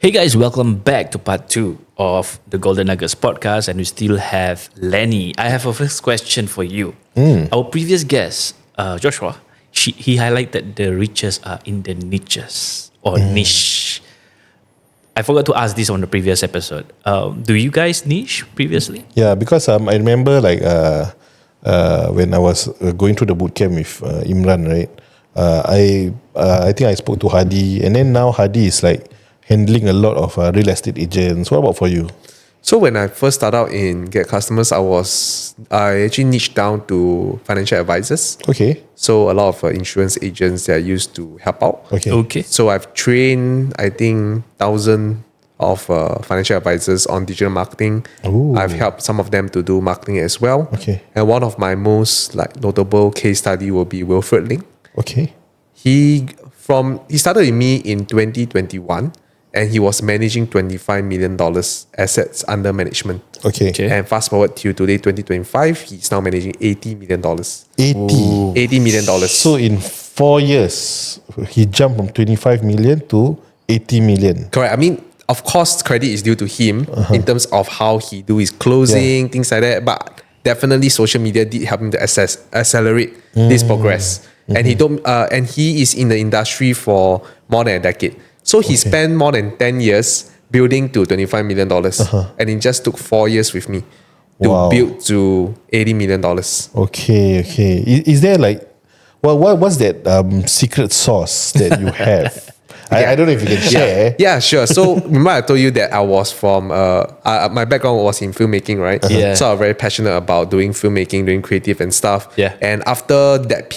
Hey guys, welcome back to part 2 of the Golden Nuggets podcast, and we still have Lenney. I have a first question for you. Our previous guest, Joshua, he highlighted the riches are in the niches or niche. I forgot to ask this on the previous episode. Do you guys niche previously? Yeah, because I remember when I was going through the boot camp with Imran, right? I think I spoke to Hadi, and then now Hadi is like handling a lot of real estate agents. What about for you? So when I first started out in Get Customers, I actually niched down to financial advisors. Okay. So a lot of insurance agents that I used to help out. Okay. So I've trained, I think, 1,000 of financial advisors on digital marketing. Ooh. I've helped some of them to do marketing as well. Okay. And one of my most notable case study will be Wilfred Ling. Okay. He started with me in 2021. And he was managing $25 million assets under management. Okay. And fast forward to today, 2025, he's now managing $80 million. 80 $80 million. So in 4 years, he jumped from 25 million to 80 million. Correct. I mean, of course, credit is due to him in terms of how he do his closing, things like that. But definitely, social media did help him to accelerate this progress. And he is in the industry for more than a decade. So he spent more than 10 years building to $25 million. And it just took 4 years with me to build to $80 million. Okay. Is there what's that secret sauce that you have? I don't know if you can share. Yeah, sure. So remember I told you that I was from, my background was in filmmaking, right? Yeah. So I was very passionate about doing filmmaking, doing creative and stuff. Yeah. And after that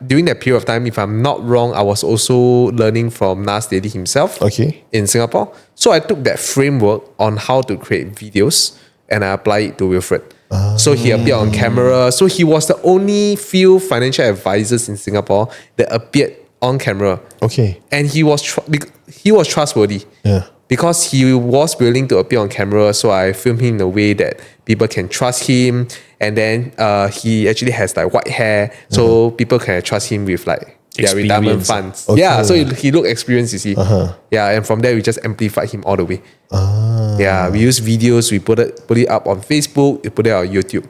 during that period of time, if I'm not wrong, I was also learning from Nas Daily himself in Singapore. So I took that framework on how to create videos and I applied it to Wilfred. So he appeared on camera. So he was the only few financial advisors in Singapore that appeared on camera. Okay. And he was trustworthy. Yeah. Because he was willing to appear on camera, so I filmed him in a way that people can trust him. And then he actually has white hair, so people can trust him with their retirement funds. Okay. Yeah, so he looked experienced, you see. Yeah, and from there we just amplified him all the way. Yeah, we use videos, we put it up on Facebook, we put it on YouTube,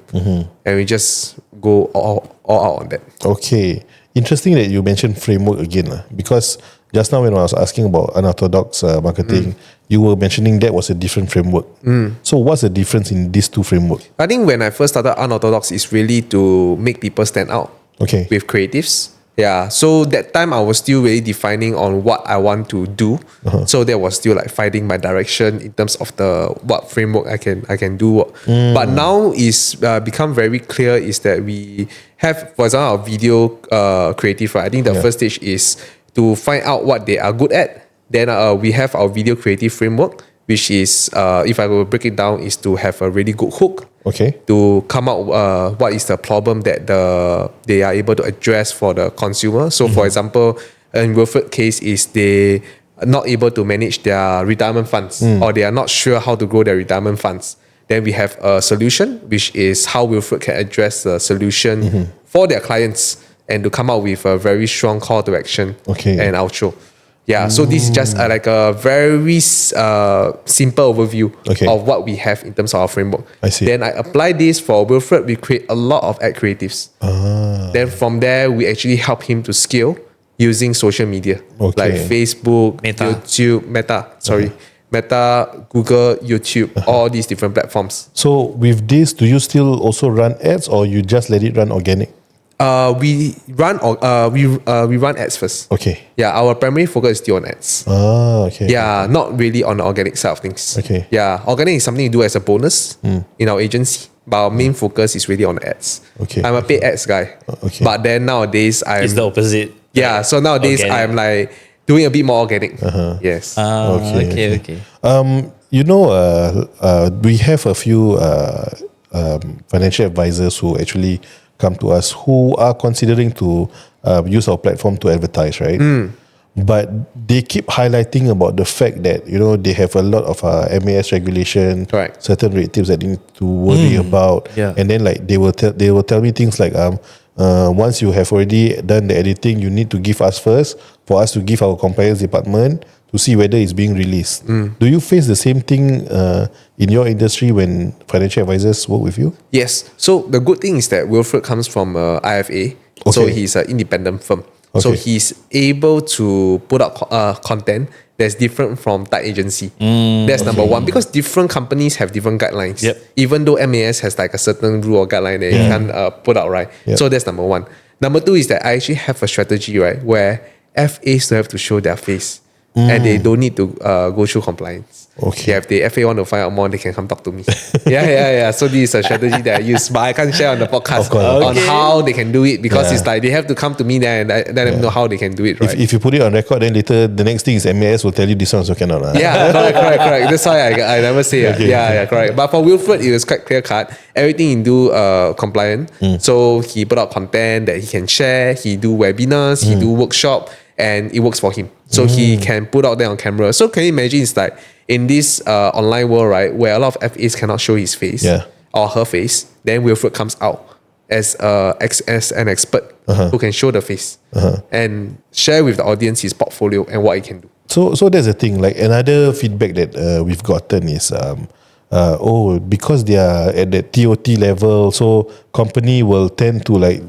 and we just go all out on that. Okay. Interesting that you mentioned framework again, because just now when I was asking about unorthodox marketing, you were mentioning that was a different framework. So what's the difference in these two frameworks? I think when I first started unorthodox is really to make people stand out with creatives. Yeah, so that time I was still really defining on what I want to do. So that was still finding my direction in terms of what framework I can do. But now is become very clear is that we have, for example, our video creative. Right? I think the first stage is to find out what they are good at. Then we have our video creative framework, which is, if I will break it down, is to have a really good hook. To come out what is the problem that they are able to address for the consumer. So for example, in Wilfred's case is they are not able to manage their retirement funds or they are not sure how to grow their retirement funds. Then we have a solution, which is how Wilfred can address the solution for their clients and to come out with a very strong call to action and outro. Yeah, so this is just a very simple overview of what we have in terms of our framework. I see. Then I apply this for Wilfred. We create a lot of ad creatives. Then from there, we actually help him to scale using social media like Facebook, YouTube, Meta, Google, YouTube, all these different platforms. So with this, do you still also run ads or you just let it run organic? We run ads first. Yeah, our primary focus is still on ads. Yeah, not really on the organic side of things. Yeah, organic is something you do as a bonus in our agency, but our main focus is really on ads. I'm a paid ads guy. But then nowadays it's the opposite. Yeah, so nowadays organic. I'm doing a bit more organic. Yes. Okay. We have a few financial advisors who actually come to us who are considering to use our platform to advertise, right? But they keep highlighting about the fact that they have a lot of MAS regulation, certain rate tips that they need to worry about, and then they will tell me things like once you have already done the editing, you need to give us first for us to give our compliance department to see whether it's being released. Do you face the same thing in your industry when financial advisors work with you? Yes. So the good thing is that Wilfred comes from IFA. So he's an independent firm. So he's able to put out content that's different from tied agency. That's number one, because different companies have different guidelines. Even though MAS has like a certain rule or guideline that you can put out, right? So that's number one. Number two is that I actually have a strategy, right, where FAs don't have to show their face and they don't need to go through compliance. If the FA want to find out more, they can come talk to me. So this is a strategy that I use, but I can't share on the podcast on how they can do it, because it's like they have to come to me there and let them know how they can do it, right? If you put it on record, then later the next thing is MAS will tell you this one also cannot. Correct. That's why I never say it. Correct. But for Wilfred, it was quite clear cut. Everything he do compliant. So he put out content that he can share. He do webinars. He do workshop, and it works for him. So he can put out there on camera. So can you imagine, it's like in this online world, right, where a lot of FAs cannot show his face or her face, then Wilfred comes out as an expert who can show the face and share with the audience his portfolio and what he can do. So that's the thing. Like another feedback that we've gotten is, because they are at the TOT level, so company will tend to like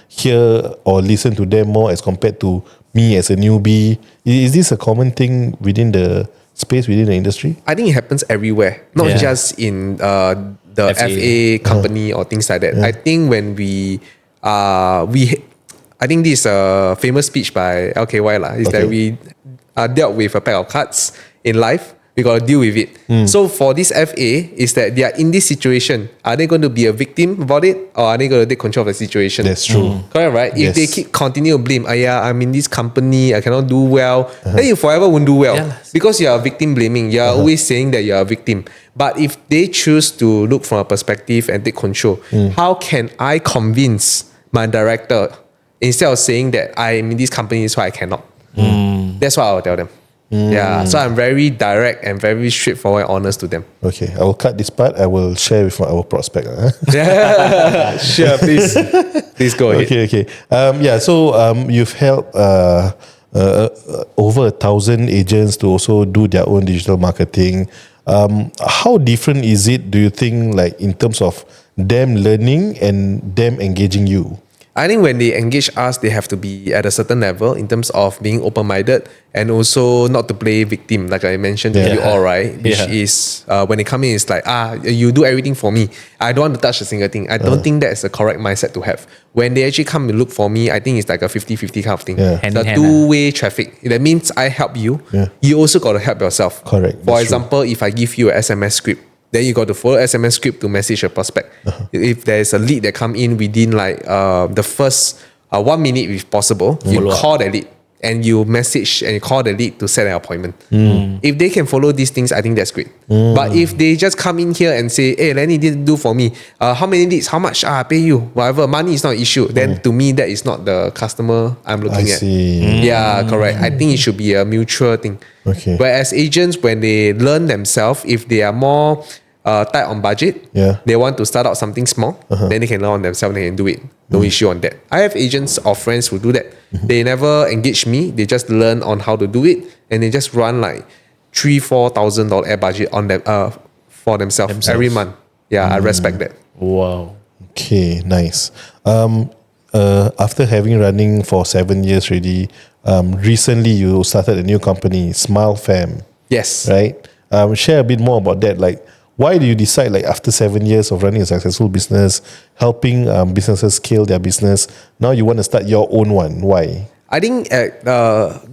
hear or listen to them more as compared to me as a newbie. Is this a common thing within the space, within the industry? I think it happens everywhere, not just in the FA company or things like that. I think when I think this famous speech by LKY is that we dealt with a pack of cards in life. We got to deal with it. So for this FA, is that they are in this situation. Are they going to be a victim about it, or are they going to take control of the situation? That's true. Correct, right? If they continue to blame, I'm in this company, I cannot do well, then you forever won't do well. Because you are victim blaming. You are always saying that you are a victim. But if they choose to look from a perspective and take control, how can I convince my director, instead of saying that I'm in this company, so I cannot? That's what I will tell them. So I'm very direct and very straightforward and honest to them. Okay, I will cut this part. I will share with our prospect. Sure, please go ahead. Okay. So you've helped over 1,000 agents to also do their own digital marketing. How different is it, do you think, like in terms of them learning and them engaging you? I think when they engage us, they have to be at a certain level in terms of being open-minded and also not to play victim, like I mentioned to you all, right? Which is when they come in, it's like, you do everything for me. I don't want to touch a single thing. I don't think that's the correct mindset to have. When they actually come and look for me, I think it's like a 50-50 kind of thing. It's a two-way traffic. That means I help you. You also got to help yourself. Correct. For example, if I give you an SMS script, then you got to follow SMS script to message a prospect. If there's a lead that come in within like the first 1 minute if possible, you call the lead and you message and you call the lead to set an appointment. If they can follow these things, I think that's great. But if they just come in here and say, hey, Lenney didn't do for me, how many leads, how much, I pay you, whatever, money is not an issue, then to me that is not the customer I'm looking at. Yeah, correct. I think it should be a mutual thing. Whereas agents, when they learn themselves, if they are more tight on budget, they want to start out something small, then they can learn on themselves, they can do it. No issue on that. I have agents or friends who do that. They never engage me, they just learn on how to do it, and they just run like $3,000-4,000 air budget on them for themselves every month. I respect that. Wow. Okay, nice. After having running for 7 years already, recently you started a new company, Smile Fam. Yes. Right? Share a bit more about that. Like, why do you decide, like after 7 years of running a successful business, helping businesses scale their business, now you want to start your own one? Why? I think at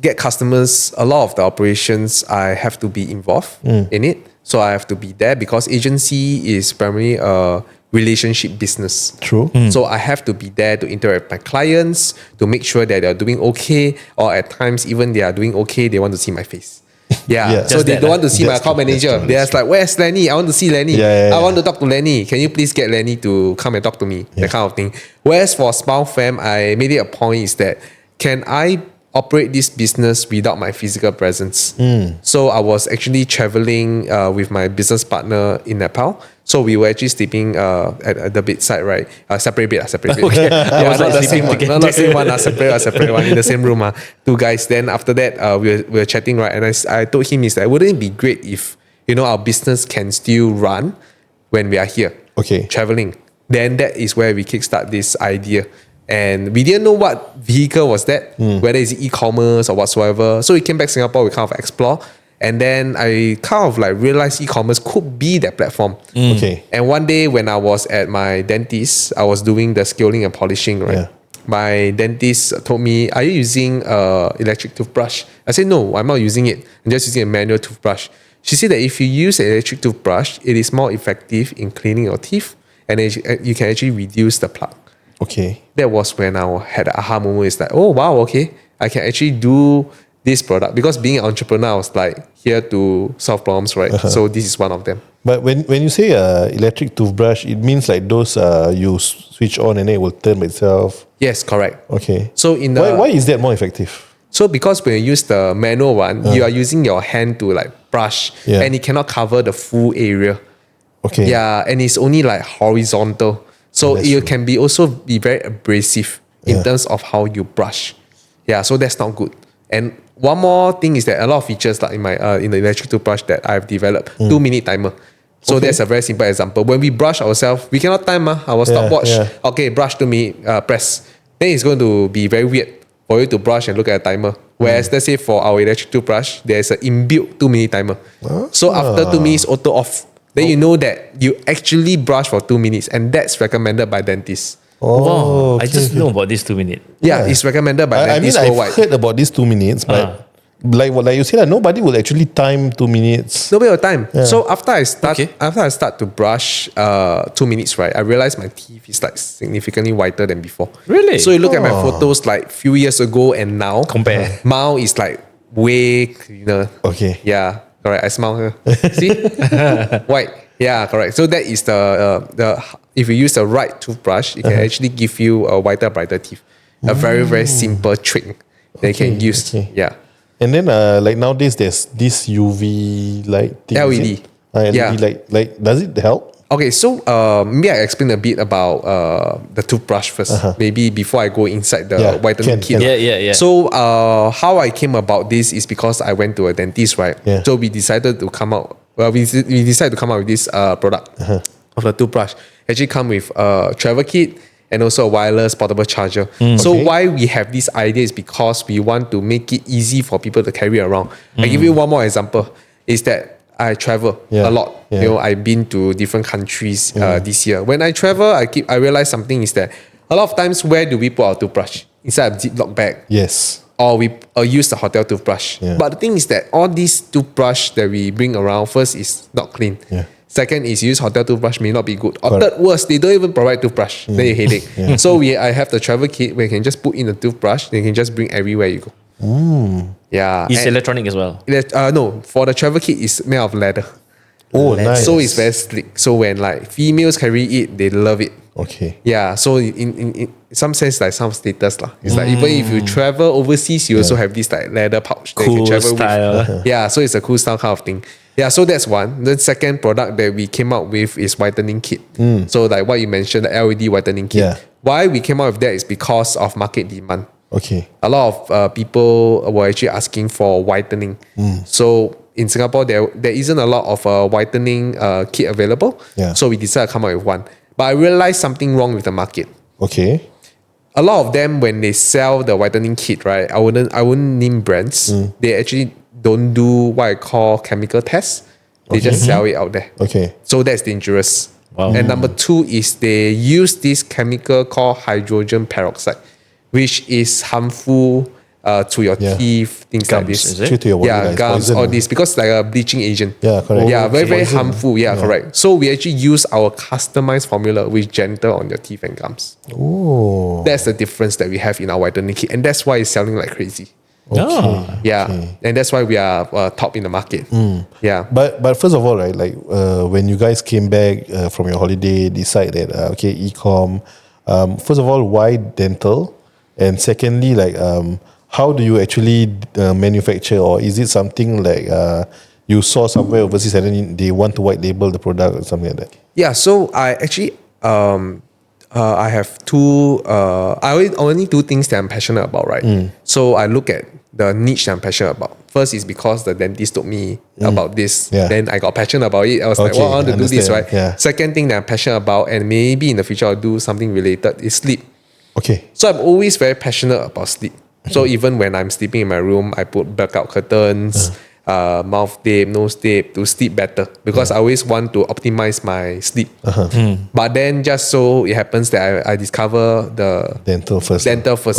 Get Customers, a lot of the operations, I have to be involved in it. So I have to be there because agency is primarily a relationship business. True. So I have to be there to interact with my clients, to make sure that they're doing okay, or at times even they are doing okay, they want to see my face. So they don't want to see my account manager. They're just like, where's Lenney? I want to see Lenney. I want to talk to Lenney. Can you please get Lenney to come and talk to me? That kind of thing. Whereas for Smile Fam, I made it a point is that can I operate this business without my physical presence. So I was actually traveling with my business partner in Nepal. So we were actually sleeping at the bedside, right? Separate bed. Okay. Not the same one. Not same one. Separate one in the same room. Two guys. Then after that, we were chatting, right? And I told him, is that wouldn't it be great if our business can still run when we are here, traveling? Then that is where we kickstart this idea. And we didn't know what vehicle was that, whether it's e-commerce or whatsoever. So we came back to Singapore, we kind of explore. And then I kind of like realized e-commerce could be that platform. And one day when I was at my dentist, I was doing the scaling and polishing, right? Yeah. My dentist told me, are you using electric toothbrush? I said, no, I'm not using it. I'm just using a manual toothbrush. She said that if you use an electric toothbrush, it is more effective in cleaning your teeth and you can actually reduce the plaque. That was when I had an aha moment. It's like, oh wow, I can actually do this product, because being an entrepreneur, I was like here to solve problems, right? So this is one of them. But when you say electric toothbrush, it means like those you switch on and it will turn by itself. Yes, correct. So why is that more effective? So because when you use the manual one, you are using your hand to like brush, and it cannot cover the full area. Yeah, and it's only like horizontal. So it can be also be very abrasive in terms of how you brush. Yeah, so that's not good. And one more thing is that a lot of features like in the electric toothbrush that I've developed, 2-minute timer. So that's a very simple example. When we brush ourselves, we cannot time our stopwatch. Okay, brush 2 minutes, press. Then it's going to be very weird for you to brush and look at a timer. Whereas let's say for our electric toothbrush, there's an inbuilt 2-minute timer. So after 2 minutes, auto off. Then you know that you actually brush for 2 minutes, and that's recommended by dentists. Wow, I just know about this 2 minutes. Yeah, it's recommended by dentists worldwide. I've heard about these 2 minutes, but like you said, nobody will actually time 2 minutes. Nobody will time. So after I start to brush 2 minutes, right, I realized my teeth is like significantly whiter than before. Really? So you look at my photos like few years ago and now. Compare. Now is like way cleaner. Yeah, correct. I smile here. See? White. Yeah, correct. So that is the if you use the right toothbrush, it can actually give you a whiter, brighter teeth. A very, very simple trick that you can use. Yeah. And then like nowadays there's this UV light thing. LED. LED light. Does it help? Okay, so maybe I explain a bit about the toothbrush first. Maybe before I go inside the whitening kit. Yeah. So how I came about this is because I went to a dentist, right? So we decided to come out. Well, we decided to come out with this product of the toothbrush. Actually come with a travel kit and also a wireless portable charger. So why we have this idea is because we want to make it easy for people to carry around. I give you one more example. Is that I travel a lot. I've been to different countries this year. When I travel, I realize something is that a lot of times, where do we put our toothbrush? Inside a Ziploc bag. Yes. Or we use the hotel toothbrush. But the thing is that all these toothbrush that we bring around, first is not clean. Second is use hotel toothbrush may not be good. Or third worst, they don't even provide toothbrush. Then you headache. So I have the travel kit where you can just put in the toothbrush, then you can just bring everywhere you go. Yeah. It's electronic as well. No, for the travel kit, it's made of leather. Nice. So it's very slick. So when like females carry it, they love it. Yeah. So in some sense, like some status lah. It's like even if you travel overseas, you also have this like leather pouch that you Cool can travel style. with. Yeah. So it's a cool style kind of thing. Yeah. So that's one. The second product that we came out with is whitening kit. So like what you mentioned, the LED whitening kit. Why we came out with that is because of market demand. A lot of people were actually asking for whitening. So in Singapore, there isn't a lot of whitening kit available. So we decided to come out with one. But I realized something wrong with the market. A lot of them, when they sell the whitening kit, right? I wouldn't name brands. They actually don't do what I call chemical tests. They just sell it out there. So that's dangerous. And number two is they use this chemical called hydrogen peroxide, which is harmful to your teeth, things Gums, like this. is it? To your body, Gums, all this, because like a bleaching agent. Correct. Very, very harmful. Correct. So we actually use our customized formula which gentle on your teeth and gums. That's the difference that we have in our whitening kit, and that's why it's selling like crazy. And that's why we are top in the market. But first of all, right, like when you guys came back from your holiday, decide that e-com. First of all, why dental? And secondly, like how do you actually manufacture, or is it something like you saw somewhere overseas and then they want to white label the product or something like that? Yeah, so I actually I have two. I only do things that I'm passionate about, right? So I look at the niche that I'm passionate about. First is because the dentist told me about this. Yeah. Then I got passionate about it. I was like, well, I want to do this, right? Yeah. Second thing that I'm passionate about, and maybe in the future I'll do something related, is sleep. Okay. So I'm always very passionate about sleep. So even when I'm sleeping in my room, I put blackout curtains, mouth tape, nose tape to sleep better, because I always want to optimize my sleep. But then just so it happens that I discover the Dental first.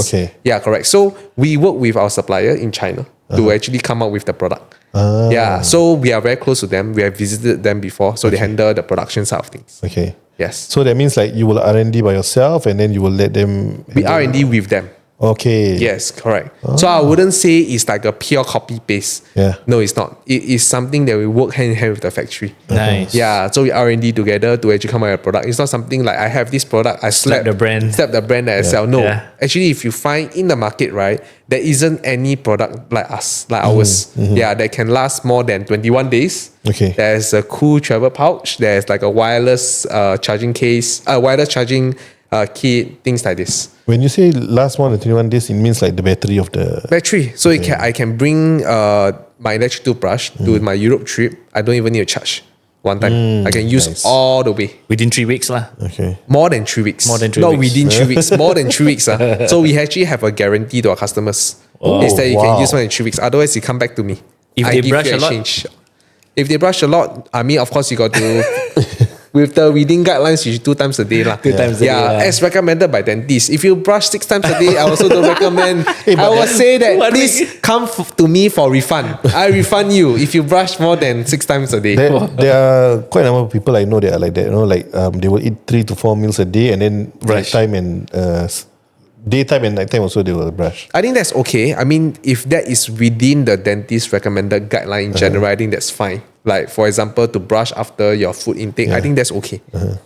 Okay. Yeah, correct. So we work with our supplier in China to actually come up with the product. Yeah, so we are very close to them. We have visited them before, so they handle the production side of things. Okay. Yes. So that means like you will R&D by yourself and then you will let them... We R&D with them. Okay. Yes, correct. So I wouldn't say it's like a pure copy paste. Yeah. No, it's not. It is something that we work hand in hand with the factory. Nice. Yeah, so we R&D together to actually come out with a product. It's not something like I have this product, I slap the brand. Slap the brand that I sell. No. Yeah. Actually, if you find in the market, right, there isn't any product like us, like ours. Yeah, that can last more than 21 days. Okay. There's a cool travel pouch. There's like a wireless charging case, wireless charging kit, things like this. When you say last more than 21 days, it means like the battery of the... Battery. So I can bring my electric toothbrush to my Europe trip. I don't even need to charge one time. I can use all the way. Within 3 weeks lah. Okay. More than 3 weeks. More than 3 Not weeks. within 3 weeks. More than 3 weeks. So we actually have a guarantee to our customers. Is that you can use more than 3 weeks. Otherwise, you come back to me. If they brush a lot? If they brush a lot, I mean, of course, you got to... With the reading guidelines, you should 2 times a day. 2 times a day. Yeah, as recommended by dentists. If you brush 6 times a day, I also don't recommend. I will say that please come to me for refund. I refund you if you brush more than 6 times a day. There are quite a number of people I know that are like that. You know, like they will eat 3 to 4 meals a day and then nighttime and daytime and nighttime also they will brush. I think that's okay. I mean, if that is within the dentist recommended guideline in general, I think that's fine. Like, for example, to brush after your food intake, I think that's okay.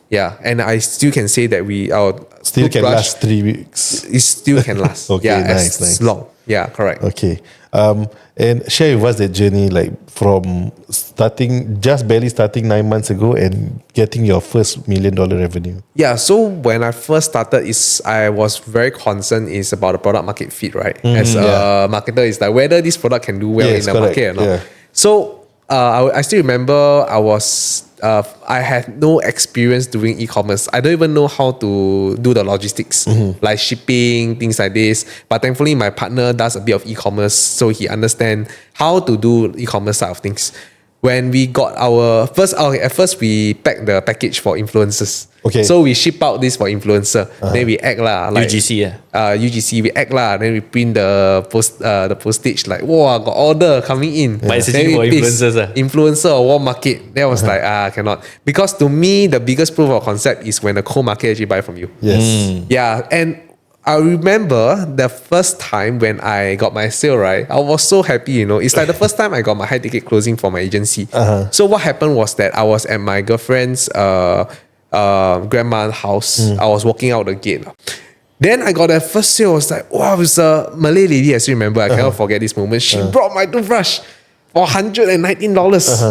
Yeah, and I still can say that our still can last 3 weeks. It still can last. Okay, yeah, nice. as long. Yeah, correct. Okay. And share with us that journey, like from barely starting 9 months ago and getting your first $1 million revenue. Yeah, so when I first started, I was very concerned is about the product market fit, right? As a marketer, is like whether this product can do well in the market or not. Yeah. So I still remember I had no experience doing e-commerce. I don't even know how to do the logistics, like shipping, things like this. But thankfully, my partner does a bit of e-commerce, so he understands how to do e-commerce side of things. When we got at first we packed the package for influencers. Okay. So we ship out this for influencer. Then we act lah. Like, UGC, UGC, we act lah. Then we print the postage like, wow, got order coming in. But it's actually for influencers. Influencer or warm market. That was like, cannot. Because to me, the biggest proof of concept is when the cold market actually buy from you. Yes. Yeah, and I remember the first time when I got my sale, right? I was so happy, you know. It's like the first time I got my high ticket closing for my agency. So what happened was that I was at my girlfriend's grandma's house. I was walking out the gate. Then I got that first sale. I was like, wow, it's a Malay lady. I still remember. I cannot forget this moment. She brought my toothbrush for $119.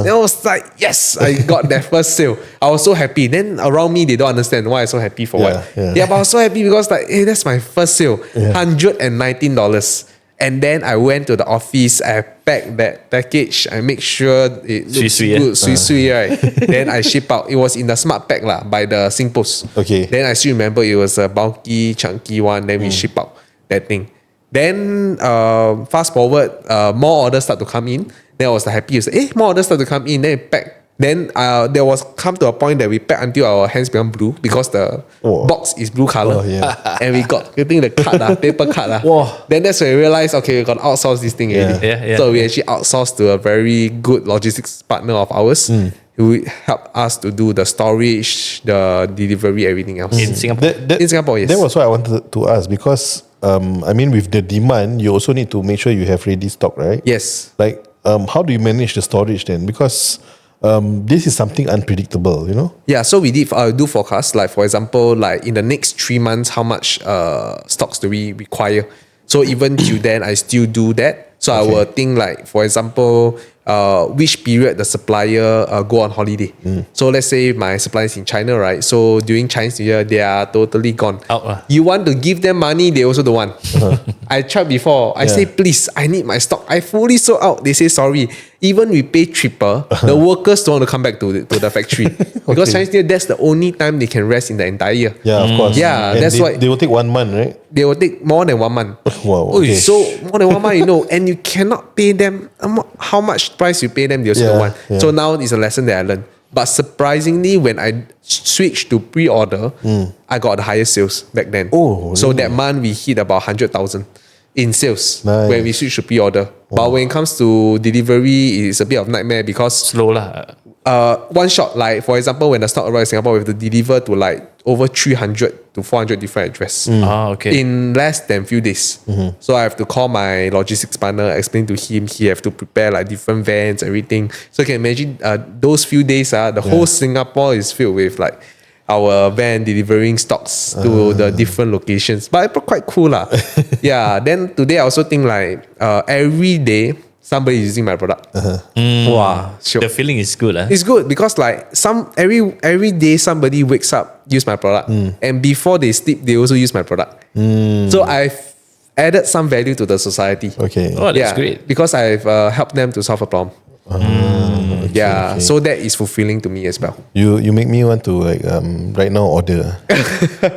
Then I was like, yes, I got that first sale. I was so happy. Then around me, they don't understand why I'm so happy for what. Yeah, but I was so happy because like, hey, that's my first sale. $119. And then I went to the office, I packed that package, I make sure it looks good, sweet, right? Then I ship out. It was in the smart pack lah, by the SingPost. Okay. Then I still remember it was a bulky, chunky one. Then we ship out that thing. Then fast forward, more orders start to come in. Then I was happy. I said, more orders start to come in. Then it packed. Then there was come to a point that we packed until our hands become blue because the box is blue color. And we got getting the card, paper card. Then that's when we realized, okay, we got to outsource this thing already. So we actually outsourced to a very good logistics partner of ours who helped us to do the storage, the delivery, everything else. In Singapore? In Singapore, yes. That was what I wanted to ask because, I mean, with the demand, you also need to make sure you have ready stock, right? Yes. Like, how do you manage the storage then? Because this is something unpredictable, you know? Yeah, so we did do forecasts. Like, for example, like in the next 3 months, how much stocks do we require? So even till then, I still do that. So I will think like, for example, which period the supplier go on holiday. So let's say my supplier is in China, right? So during Chinese New Year, they are totally gone. You want to give them money, they also don't want. I tried before. I say, please, I need my stock. I fully sold out. They say, sorry. Even we pay triple, the workers don't want to come back to the factory. Because Chinese New Year, that's the only time they can rest in the entire year. Yeah, of course. Yeah, and that's why they will take 1 month, right? they will take more than 1 month. Wow. Okay. So more than 1 month, and you cannot pay them how much price you pay them. They also don't want. So now it's a lesson that I learned. But surprisingly, when I switched to pre-order, I got the highest sales back then. So that month we hit about 100,000 in sales when we switched to pre-order. But when it comes to delivery, it's a bit of nightmare because slow lah. One shot, like for example, when the stock arrives in Singapore, we have to deliver to like over 300 to 400 different addresses in less than few days. So I have to call my logistics partner, explain to him, he have to prepare like different vans, everything. So you can imagine those few days, the whole Singapore is filled with like our van delivering stocks to the different locations. But it's quite cool lah. Then today I also think like every day somebody is using my product. Wow, sure. The feeling is good. It's good because like every day somebody wakes up, use my product. And before they sleep, they also use my product. So I've added some value to the society. Oh, that's great. Because I've helped them to solve a problem. So that is fulfilling to me as well. You make me want to like right now order.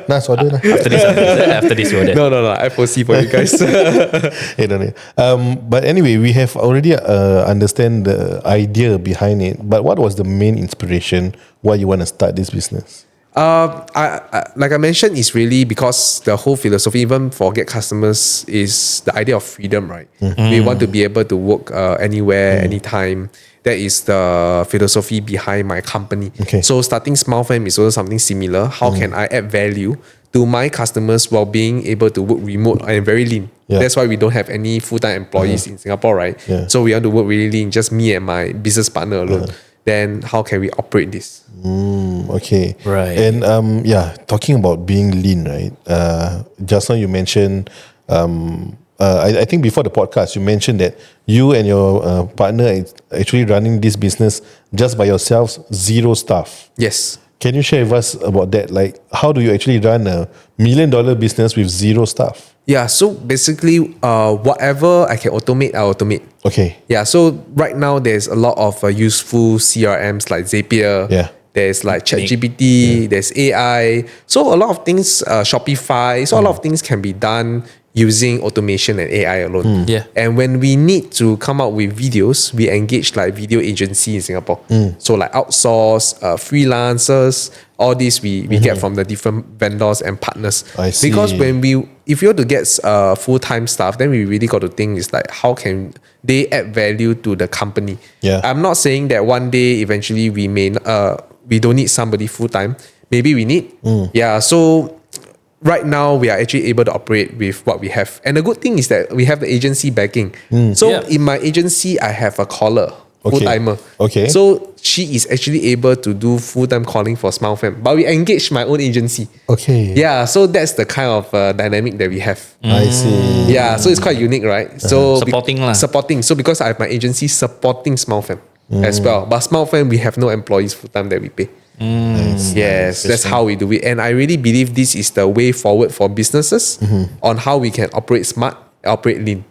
Nice order lah. After this order. No, I foresee for you guys. But anyway, we have already understand the idea behind it. But what was the main inspiration why you want to start this business? I like I mentioned, it's really because the whole philosophy, even for Get customers, is the idea of freedom, right? We want to be able to work anywhere, anytime. That is the philosophy behind my company. So starting Smile Fam is also something similar. How can I add value to my customers while being able to work remote and very lean? That's why we don't have any full-time employees in Singapore, right? So we want to work really lean, just me and my business partner alone. Then how can we operate this? Right. And talking about being lean, right? Just now you mentioned, I think before the podcast, you mentioned that you and your partner is actually running this business just by yourselves, zero staff. Yes. Can you share with us about that? Like, how do you actually run a $1 million business with zero staff? Yeah, so basically, whatever I can automate, I automate. Yeah, so right now there's a lot of useful CRMs like Zapier. There's like ChatGPT, there's AI. So a lot of things, Shopify. So a lot of things can be done using automation and AI alone. And when we need to come up with videos, we engage like video agency in Singapore. So like outsource, freelancers, all this we get from the different vendors and partners. Because if you want to get full-time staff, then we really got to think is like how can they add value to the company. I'm not saying that one day eventually we don't need somebody full-time. Maybe we need. So right now, we are actually able to operate with what we have. And the good thing is that we have the agency backing. So in my agency, I have a caller, full-timer. So she is actually able to do full-time calling for Smile Fam. But we engage my own agency. So that's the kind of dynamic that we have. I see. So it's quite unique, right? So supporting. So because I have my agency supporting Smile Fam as well. But Smile Fam, we have no employees full-time that we pay. Yes, that's how we do it. And I really believe this is the way forward for businesses on how we can operate smart, operate lean.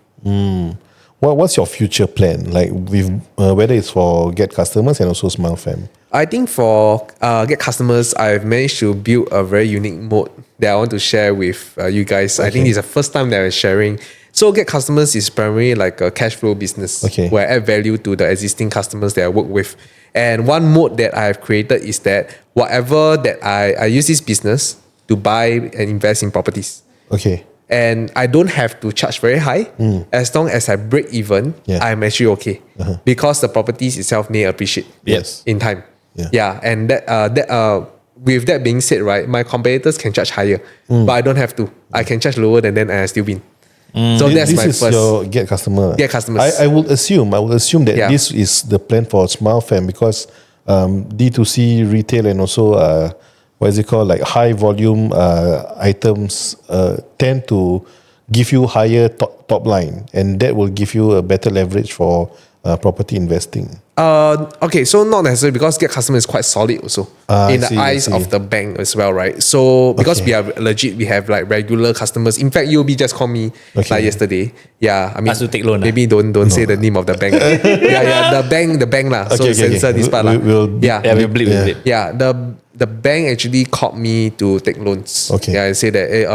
What's your future plan? Like with whether it's for Get customers and also Smile Fam? I think for Get customers, I've managed to build a very unique mode that I want to share with you guys. I think it's the first time that I'm sharing. So Get customers is primarily like a cash flow business where I add value to the existing customers that I work with. And one mode that I have created is that whatever that I use this business to buy and invest in properties. And I don't have to charge very high. As long as I break even, I'm actually okay. Because the properties itself may appreciate in time. And with that being said, right, my competitors can charge higher, but I don't have to. I can charge lower than then and I still win. So that's my first. Your Get customer. Get customers. I will assume that this is the plan for Smile Fam because D2C retail and also like high volume items tend to give you higher top line, and that will give you a better leverage for property investing. Okay, so not necessarily, because Get Customer is quite solid also in the eyes of the bank as well, right? So because we are legit, we have like regular customers. In fact, UOB just called me like yesterday. Yeah, I mean, to take loan. Maybe don't say the name of the bank. the bank lah. So censor this part lah. We'll bleep. Yeah, the bank actually called me to take loans. Okay. Yeah, and say that, hey,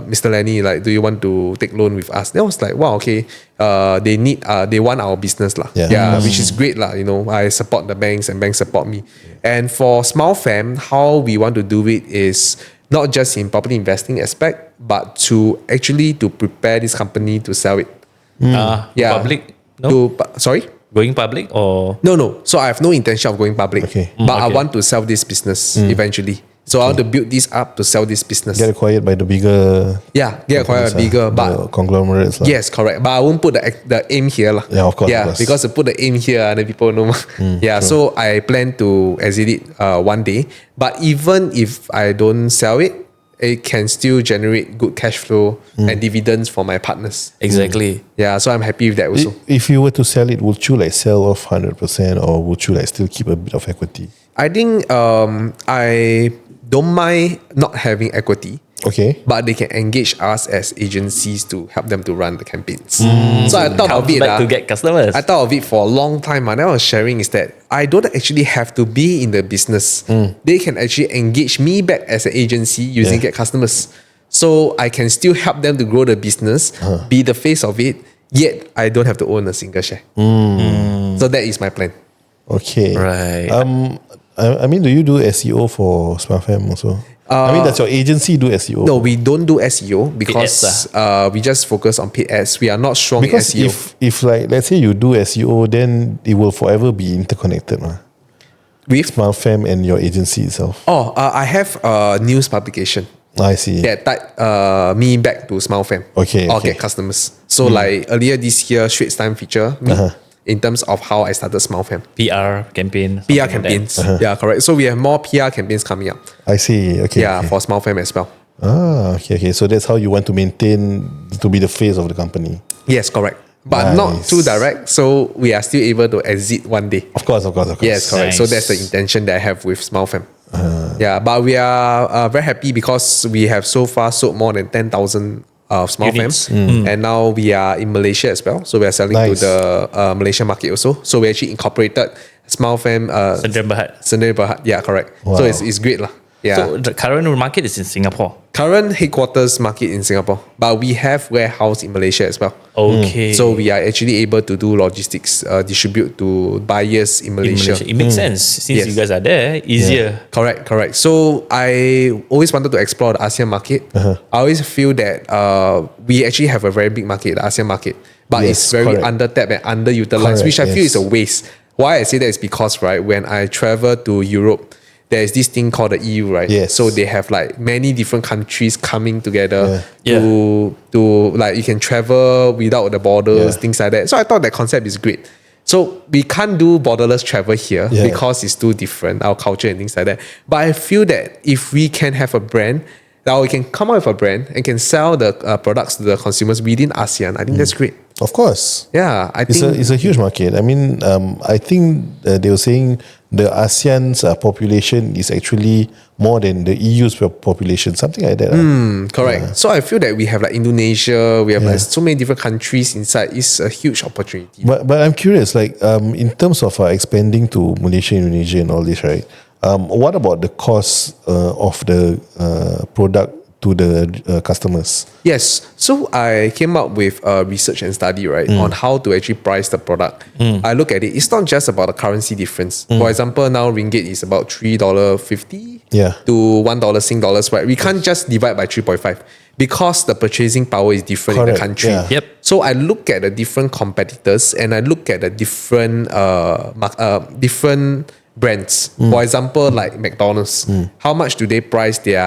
Mr. Lenney, like, do you want to take loan with us? Then I was like, wow, okay. They want our business lah. Yeah, which is great lah. You know, I support the banks and banks support me. And for Smile Fam, how we want to do it is not just in property investing aspect, but to actually to prepare this company to sell it. Public? No? Sorry? Going public or? No. So I have no intention of going public. Okay. But I want to sell this business eventually. So I want to build this up to sell this business. Get acquired by the bigger. Yeah, get acquired by bigger, but conglomerates. Yes, correct. But I won't put the aim here lah. Yeah, of course. Yeah, because to put the aim here, then people know. So I plan to exit it one day. But even if I don't sell it, it can still generate good cash flow and dividends for my partners. Exactly. Yeah, so I'm happy with that also. If you were to sell it, would you like sell off 100%, or would you like still keep a bit of equity? I think I don't mind not having equity. Okay. But they can engage us as agencies to help them to run the campaigns. So I thought of it. To get customers. I thought of it for a long time. And I was sharing is that I don't actually have to be in the business. They can actually engage me back as an agency using Get Customers. So I can still help them to grow the business, be the face of it, yet I don't have to own a single share. So that is my plan. Okay. Right. I mean, do you do SEO for Smile Fam also? I mean, does your agency do SEO? No, we don't do SEO because we just focus on paid ads. We are not strong in SEO. If like, let's say you do SEO, then it will forever be interconnected. With Smile Fam and your agency itself. I have a news publication. I see. That type me back to Smile Fam. Okay. Or Get Customers. So like earlier this year, Straits Time feature me in terms of how I started Smile Fam. PR campaign. PR campaigns. Yeah, correct. So we have more PR campaigns coming up. I see. Okay. Yeah, for Smile Fam as well. Okay. So that's how you want to maintain to be the face of the company. Yes, correct. But not too direct, so we are still able to exit one day. Of course. Yes, correct. Nice. So that's the intention that I have with Smile Fam. Yeah, but we are very happy because we have so far sold more than 10,000 Smile Fams. And now we are in Malaysia as well. So we are selling to the Malaysian market also. So we actually incorporated Smile Fam. Sdn Bhd. Yeah, correct. Wow. So it's great lah. Yeah. So the current market is in Singapore. Current headquarters market in Singapore, but we have warehouse in Malaysia as well. Okay. So we are actually able to do logistics, distribute to buyers in Malaysia. It makes sense since you guys are there, easier. Yeah. Correct. So I always wanted to explore the ASEAN market. I always feel that we actually have a very big market, the ASEAN market, but it's very under-tapped and underutilized, which I feel is a waste. Why I say that is because, right, when I travel to Europe, there is this thing called the EU, right? Yes. So they have like many different countries coming together to like you can travel without the borders, things like that. So I thought that concept is great. So we can't do borderless travel here because it's too different, our culture and things like that. But I feel that if we can have a brand, now we can come up with a brand and can sell the products to the consumers within ASEAN, I think that's great. Of course. Yeah, I think it's a huge market. I mean, I think they were saying the ASEAN's population is actually more than the EU's population, something like that. Correct. Yeah. So I feel that we have like Indonesia, we have like so many different countries inside. It's a huge opportunity. But I'm curious, like in terms of expanding to Malaysia, Indonesia, and all this, right? What about the cost of the product to the customers? Yes. So I came up with a research and study, right, on how to actually price the product. I look at it. It's not just about the currency difference. For example, now ringgit is about $3.50 to $1 Sing dollars, right? We can't just divide by 3.5 because the purchasing power is different in the country. Yeah. Yep. So I look at the different competitors and I look at the different different brands. For example, like McDonald's. How much do they price their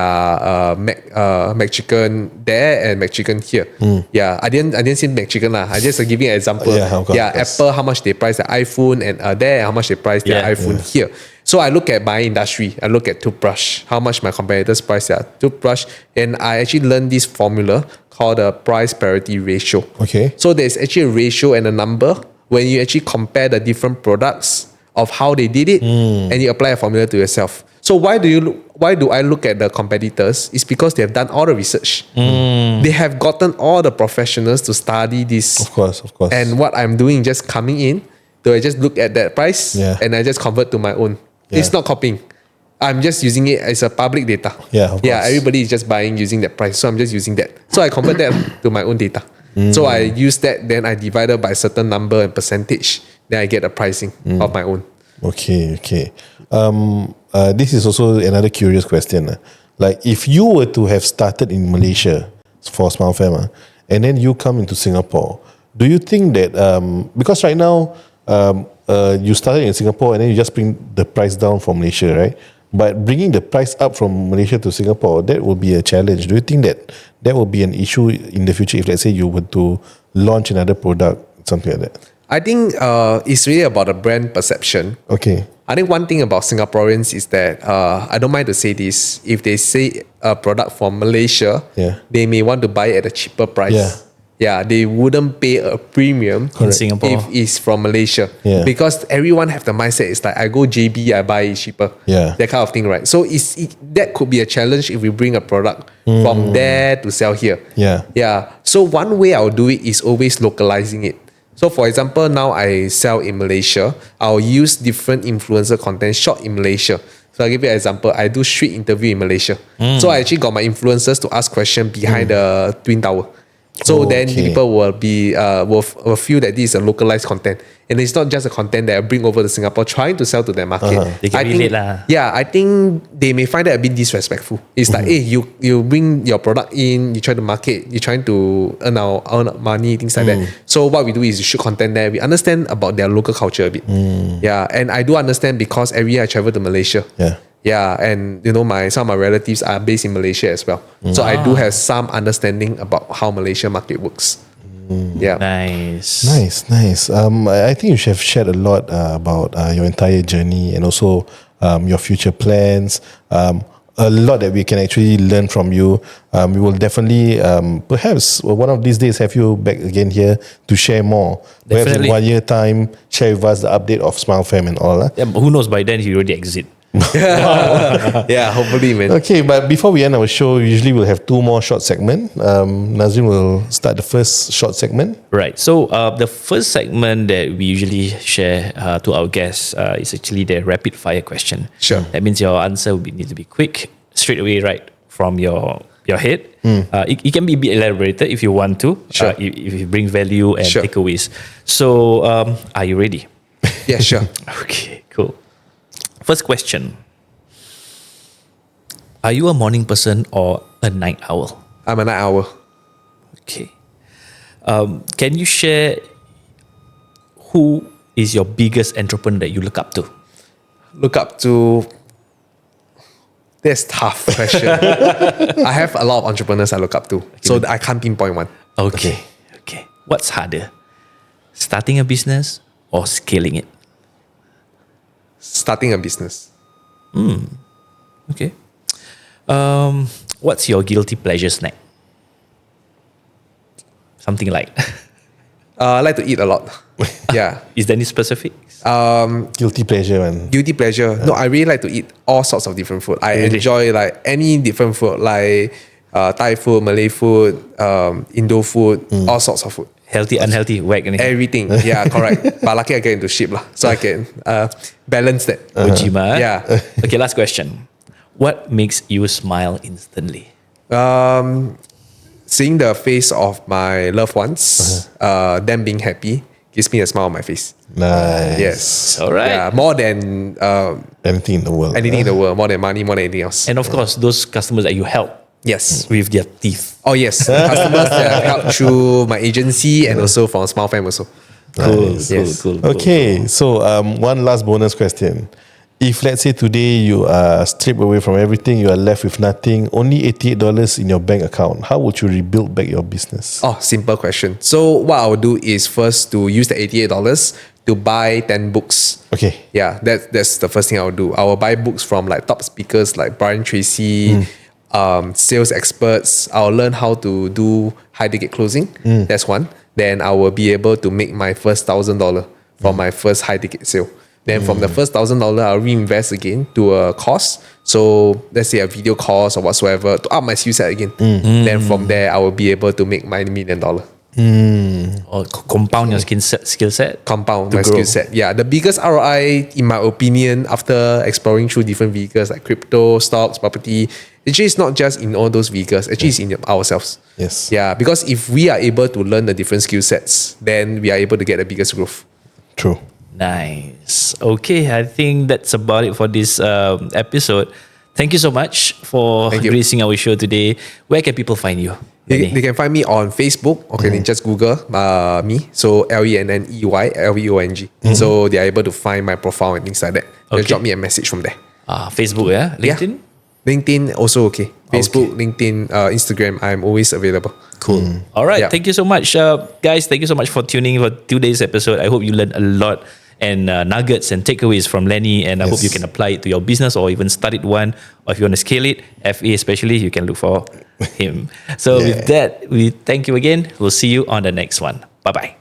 McChicken there and McChicken here? Yeah, I didn't say McChicken lah. I just giving an example. Apple, how much they price the iPhone and there, how much they price their iPhone here. So I look at my industry. I look at toothbrush, how much my competitors price their toothbrush, and I actually learned this formula called the price parity ratio. Okay. So there's actually a ratio and a number when you actually compare the different products of how they did it, and you apply a formula to yourself. So why do I look at the competitors? It's because they have done all the research. They have gotten all the professionals to study this. Of course. And what I'm doing, just coming in, so I just look at that price and I just convert to my own. It's not copying. I'm just using it as a public data. Of course. Everybody is just buying using that price. So I'm just using that. So I convert that to my own data. So I use that, then I divide it by a certain number and percentage. Then I get the pricing of my own. Okay. This is also another curious question. Like if you were to have started in Malaysia for Smile Fam, and then you come into Singapore, do you think that because right now you started in Singapore and then you just bring the price down from Malaysia, right? But bringing the price up from Malaysia to Singapore, that will be a challenge. Do you think that will be an issue in the future if, let's say, you were to launch another product, something like that? I think it's really about the brand perception. Okay. I think one thing about Singaporeans is that I don't mind to say this. If they say a product from Malaysia, they may want to buy it at a cheaper price. They wouldn't pay a premium in Singapore if it's from Malaysia. Because everyone have the mindset, it's like I go JB, I buy it cheaper. That kind of thing, right? So that could be a challenge if we bring a product from there to sell here. So one way I'll do it is always localizing it. So for example, now I sell in Malaysia, I'll use different influencer content shot in Malaysia. So I'll give you an example. I do street interview in Malaysia. So I actually got my influencers to ask questions behind the Twin Tower. So then people will be will feel that this is a localized content, and it's not just a content that I bring over to Singapore trying to sell to their market. They can relate lah. I think they may find that a bit disrespectful. It's like, hey, you bring your product in, you try to market, you're trying to earn money, things like that. So what we do is you shoot content there. We understand about their local culture a bit. And I do understand because every year I travel to Malaysia. And some of my relatives are based in Malaysia as well. So I do have some understanding about how Malaysia market works. Nice. I think you have shared a lot about your entire journey and also your future plans. A lot that we can actually learn from you. We will definitely, perhaps one of these days, have you back again here to share more. Perhaps in 1 year time, share with us the update of Smile Fam and all. But who knows, by then he already exit. Hopefully, man. Okay, but before we end our show, usually we'll have 2 more short segments. Nazrin will start the first short segment. Right. So the first segment that we usually share to our guests is actually the rapid fire question. Sure. That means your answer will need to be quick, straight away, right from your head. It can be a bit elaborated if you want to. Sure. If you bring value and takeaways. So are you ready? Yeah, sure. Okay, cool. First question. Are you a morning person or a night owl? I'm a night owl. Okay. Can you share who is your biggest entrepreneur that you look up to? Look up to... That's a tough question. I have a lot of entrepreneurs I look up to. So I can't pinpoint one. Okay. What's harder? Starting a business or scaling it? Starting a business. Okay. What's your guilty pleasure snack? Something like. I like to eat a lot. Is there any specifics? Guilty pleasure, man. Guilty pleasure. No, I really like to eat all sorts of different food. I enjoy like any different food, like Thai food, Malay food, Indo food, all sorts of food. Healthy, unhealthy, whack anything. Everything. Yeah, correct. But lucky I get into shape lah, so I can balance that. Ojima. Yeah. Okay, last question. What makes you smile instantly? Seeing the face of my loved ones, them being happy, gives me a smile on my face. Nice. Yes. All right. Yeah, more than anything in the world. anything in the world, more than money, more than anything else. And of course, those customers that you help Yes. with their teeth. Oh yes, customers that I've helped through my agency and also from Smile Fam also. Cool. Okay, so one last bonus question. If let's say today you are stripped away from everything, you are left with nothing, only $88 in your bank account, how would you rebuild back your business? Oh, simple question. So what I will do is first to use the $88 to buy 10 books. Okay. Yeah, that's the first thing I would do. I will buy books from like top speakers like Brian Tracy, sales experts. I'll learn how to do high ticket closing. That's one. Then I will be able to make my first $1,000 from my first high ticket sale. Then from the first $1,000, I'll reinvest again to a course. So let's say a video course or whatsoever to up my skill set again. Then from there, I will be able to make my $1 million. Or compound your skill set. Compound to my grow. skill set. Yeah, the biggest ROI, in my opinion, after exploring through different vehicles like crypto, stocks, property, actually it's not just in all those vehicles. Actually, it's in ourselves. Yes. Yeah, because if we are able to learn the different skill sets, then we are able to get the biggest growth. True. Nice. Okay, I think that's about it for this episode. Thank you so much for gracing our show today. Where can people find you? They can find me on Facebook, or can just Google me. So Lenney Leong. So they are able to find my profile and things like that. Just drop me a message from there. Facebook, yeah? LinkedIn? Yeah. LinkedIn also okay. Facebook, LinkedIn, Instagram, I'm always available. Cool. All right. Thank you so much, guys. Thank you so much for tuning in for today's episode. I hope you learned a lot and nuggets and takeaways from Lenney, and I hope you can apply it to your business or even start it one, or if you want to scale it, FA especially, you can look for him. So with that, we thank you again. We'll see you on the next one. Bye-bye.